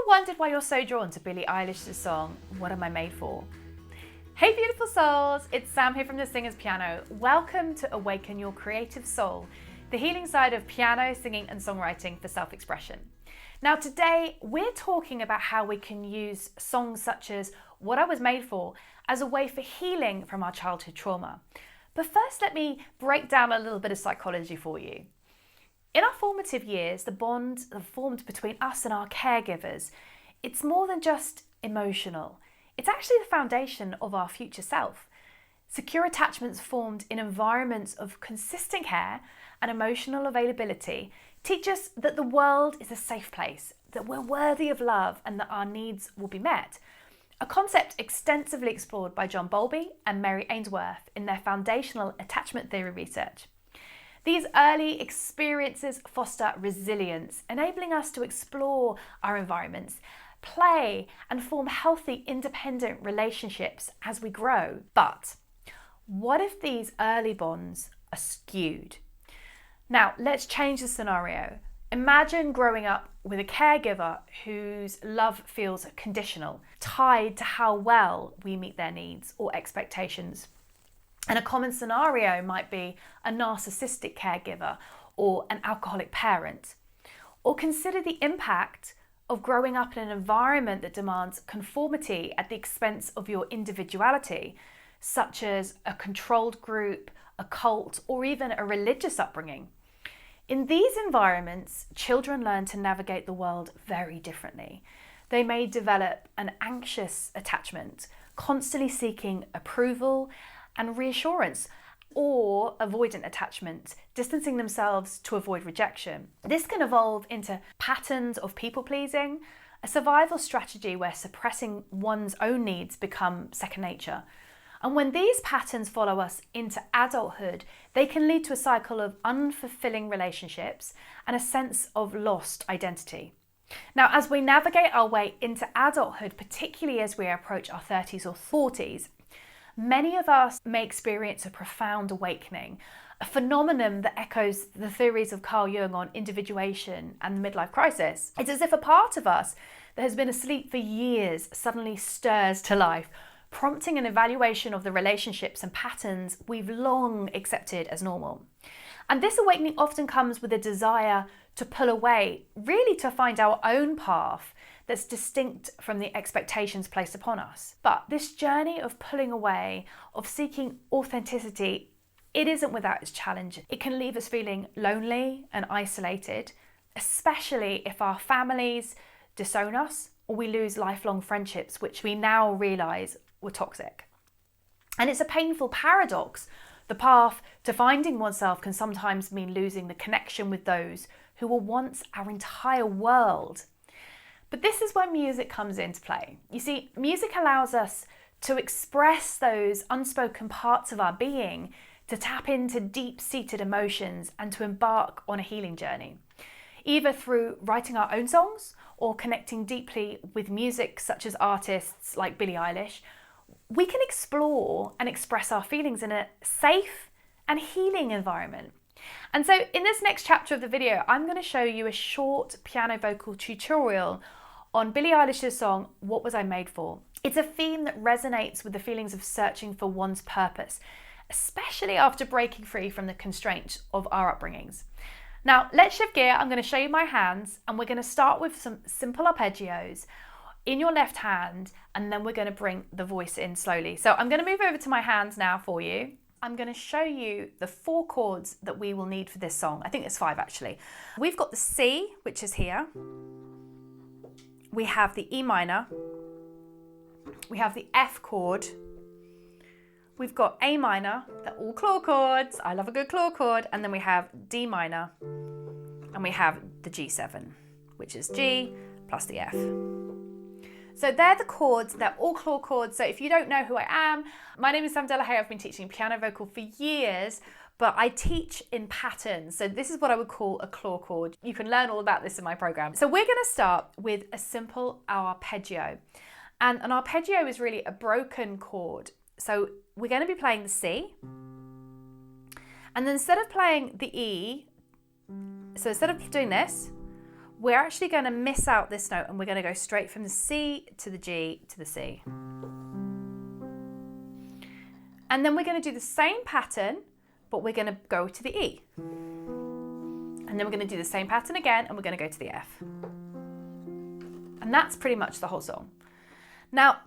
wondered why you're so drawn to Billie Eilish's song, What Am I Made For? Hey beautiful souls, it's Sam here from The Singer's Piano. Welcome to Awaken Your Creative Soul, the healing side of piano, singing and songwriting for self-expression. Now today, we're talking about how we can use songs such as What I Was Made For as a way for healing from our childhood trauma. But first, let me break down a little bit of psychology for you. In our formative years, the bond formed between us and our caregivers, it's more than just emotional. It's actually the foundation of our future self. Secure attachments formed in environments of consistent care and emotional availability teach us that the world is a safe place, that we're worthy of love and that our needs will be met. A concept extensively explored by John Bowlby and Mary Ainsworth in their foundational attachment theory research. These early experiences foster resilience, enabling us to explore our environments, play, and form healthy, independent relationships as we grow. But what if these early bonds are skewed? Now, let's change the scenario. Imagine growing up with a caregiver whose love feels conditional, tied to how well we meet their needs or expectations. And a common scenario might be a narcissistic caregiver or an alcoholic parent. Or consider the impact of growing up in an environment that demands conformity at the expense of your individuality, such as a controlled group, a cult, or even a religious upbringing. In these environments, children learn to navigate the world very differently. They may develop an anxious attachment, constantly seeking approval and reassurance, or avoidant attachment, distancing themselves to avoid rejection. This can evolve into patterns of people-pleasing, a survival strategy where suppressing one's own needs become second nature. And when these patterns follow us into adulthood, they can lead to a cycle of unfulfilling relationships and a sense of lost identity. Now, as we navigate our way into adulthood, particularly as we approach our 30s or 40s, many of us may experience a profound awakening, a phenomenon that echoes the theories of Carl Jung on individuation and the midlife crisis. It's as if a part of us that has been asleep for years suddenly stirs to life, prompting an evaluation of the relationships and patterns we've long accepted as normal. And this awakening often comes with a desire to pull away, really to find our own path that's distinct from the expectations placed upon us. But this journey of pulling away, of seeking authenticity, it isn't without its challenge. It can leave us feeling lonely and isolated, especially if our families disown us or we lose lifelong friendships, which we now realise were toxic. And it's a painful paradox. The path to finding oneself can sometimes mean losing the connection with those who were once our entire world. But this is where music comes into play. You see, music allows us to express those unspoken parts of our being, to tap into deep-seated emotions and to embark on a healing journey, either through writing our own songs or connecting deeply with music such as artists like Billie Eilish. We can explore and express our feelings in a safe and healing environment. And so in this next chapter of the video, I'm going to show you a short piano vocal tutorial on Billie Eilish's song, What Was I Made For? It's a theme that resonates with the feelings of searching for one's purpose, especially after breaking free from the constraints of our upbringings. Now, let's shift gear. I'm going to show you my hands, and we're going to start with some simple arpeggios in your left hand, and then we're going to bring the voice in slowly. So I'm going to move over to my hands now for you. I'm going to show you the 4 chords that we will need for this song. I think it's 5 actually. We've got the C, which is here. We have the E minor. We have the F chord. We've got A minor. They're all claw chords. I love a good claw chord. And then we have D minor. And we have the G7, which is G plus the F. So they're the chords, they're all claw chords. So if you don't know who I am, my name is Sam Delahaye. I've been teaching piano vocal for years, but I teach in patterns. So this is what I would call a claw chord. You can learn all about this in my program. So we're gonna start with a simple arpeggio. And an arpeggio is really a broken chord. So we're gonna be playing the C. And then instead of playing the E, so instead of doing this, we're actually going to miss out this note and we're going to go straight from the C to the G to the C. And then we're going to do the same pattern, but we're going to go to the E. And then we're going to do the same pattern again and we're going to go to the F. And that's pretty much the whole song. Now,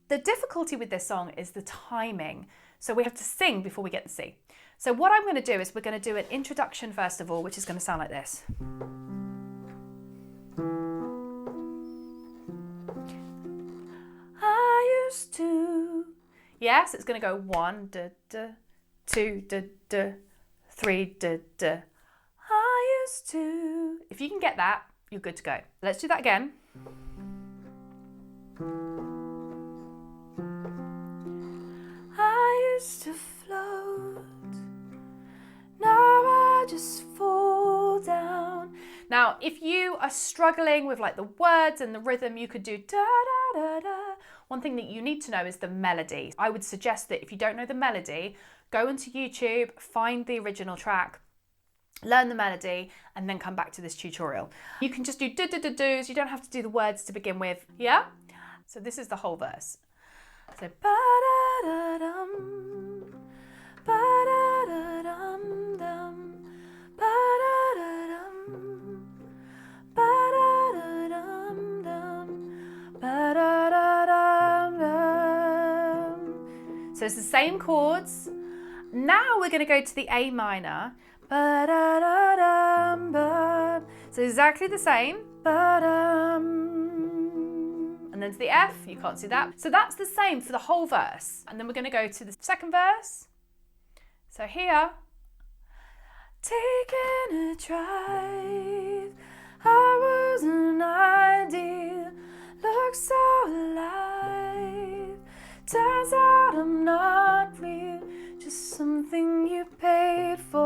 the difficulty with this song is the timing. So we have to sing before we get the C. So what I'm going to do is we're going to do an introduction first of all, which is going to sound like this. I used to. Yeah, so it's going to go 1, da, da, 2, da, da, 3, da, da. I used to. If you can get that, you're good to go. Let's do that again. I used to float, now I just fall down. Now, if you are struggling with like the words and the rhythm, you could do da da da da. One thing that you need to know is the melody. I would suggest that if you don't know the melody, go into YouTube, find the original track, learn the melody, and then come back to this tutorial. You can just do do-do-do-do's. You don't have to do the words to begin with, yeah? So this is the whole verse. So ba-da-da-dum, ba-da-da-dum-dum, ba-da-da-dum, ba-da-da-dum-dum, ba-da-da-dum-dum. So it's the same chords. Now we're going to go to the A minor. Ba-da-da-dum-bum. So exactly the same. Ba-dum. And then to the F, you can't see that. So that's the same for the whole verse. And then we're going to go to the second verse. So here, taking a drive, I was an ideal, looks so alive. Turns out I'm not real, just something you paid for.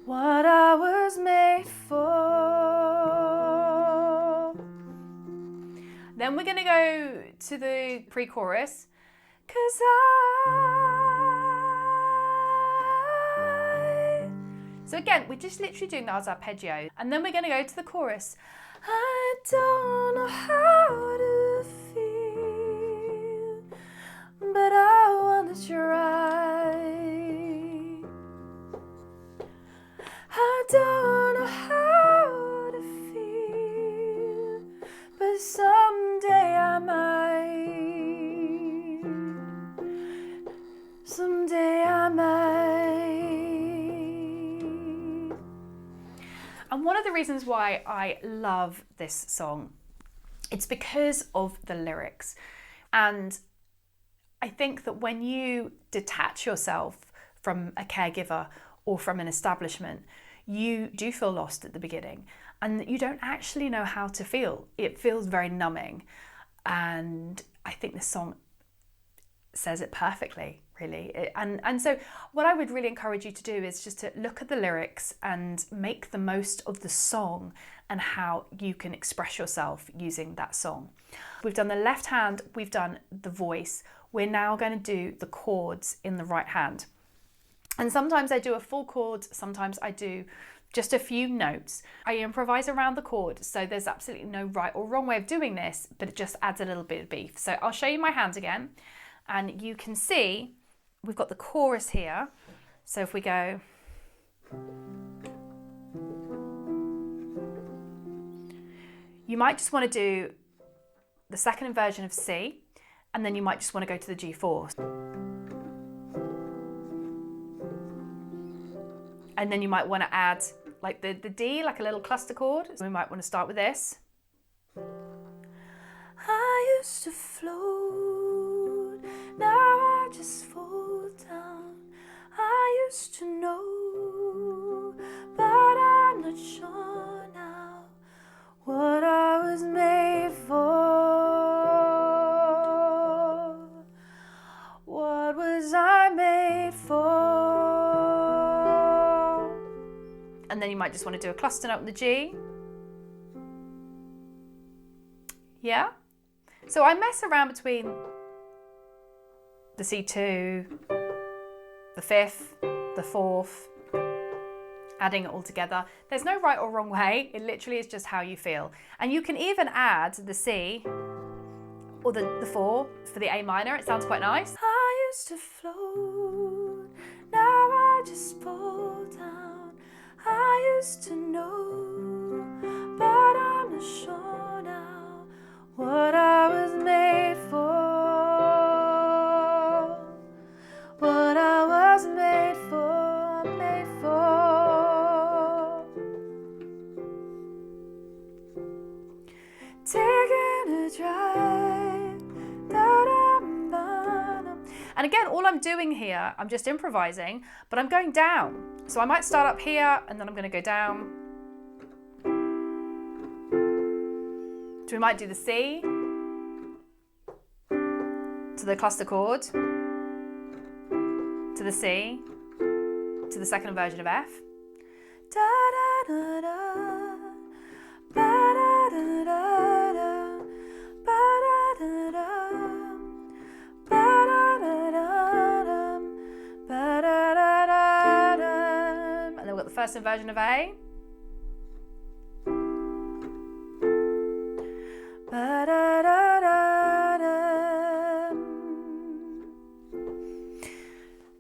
What I was made for. Then we're going to go to the pre-chorus. 'Cause So again, we're just literally doing that as arpeggio. And then we're going to go to the chorus. I don't know how to feel, but I want to try. I don't know how to feel, but someday I might. Someday I might. And one of the reasons why I love this song, it's because of the lyrics. And I think that when you detach yourself from a caregiver or from an establishment, you do feel lost at the beginning and you don't actually know how to feel. It feels very numbing. And I think this song says it perfectly, really. And so what I would really encourage you to do is just to look at the lyrics and make the most of the song and how you can express yourself using that song. We've done the left hand, we've done the voice. We're now going to do the chords in the right hand. And sometimes I do a full chord, sometimes I do just a few notes. I improvise around the chord, so there's absolutely no right or wrong way of doing this, but it just adds a little bit of beef. So I'll show you my hand again, and you can see we've got the chorus here. So if we go, you might just want to do the second inversion of C, and then you might just want to go to the G4. And then you might want to add like the D, like a little cluster chord. So we might want to start with this. I used to float, now I just fall down. I used to know, but I'm not sure now what I was made for. What was I made for? And then you might just want to do a cluster note on the G. Yeah? So I mess around between the C2, the fifth, the fourth, adding it all together. There's no right or wrong way. It literally is just how you feel. And you can even add the C or the 4 for the A minor. It sounds quite nice. I used to float, now I just fall down. I used to know, but I'm not sure now what I was made for. What I was made for, made for. Taking a drive, da-da-ba-da. And again, all I'm doing here, I'm just improvising, but I'm going down. So I might start up here and then I'm going to go down. So we might do the C to the cluster chord, to the C, to the second version of F. Da, da, da, da, ba, da, da, da, da, ba, da, da, da, ba, da, da, da, da, ba, da, da, da, da. And then we've got the first version of A. Ba, da, da, da, da.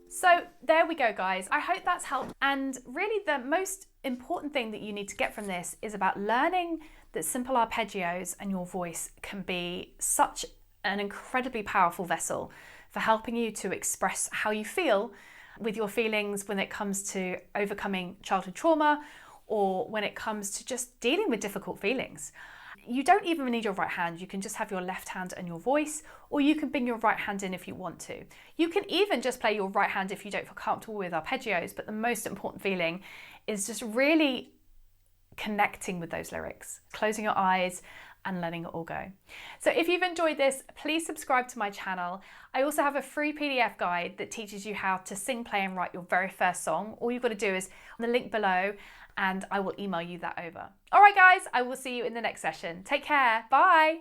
So there we go, guys. I hope that's helped. And really the most important thing that you need to get from this is about learning that simple arpeggios and your voice can be such an incredibly powerful vessel for helping you to express how you feel with your feelings when it comes to overcoming childhood trauma or when it comes to just dealing with difficult feelings. You don't even need your right hand. You can just have your left hand and your voice, or you can bring your right hand in if you want to. You can even just play your right hand if you don't feel comfortable with arpeggios, but the most important feeling is just really connecting with those lyrics, closing your eyes and letting it all go. So if you've enjoyed this, please subscribe to my channel. I also have a free PDF guide that teaches you how to sing, play and write your very first song. All you've got to do is on the link below and I will email you that over. All right, guys, I will see you in the next session. Take care. Bye.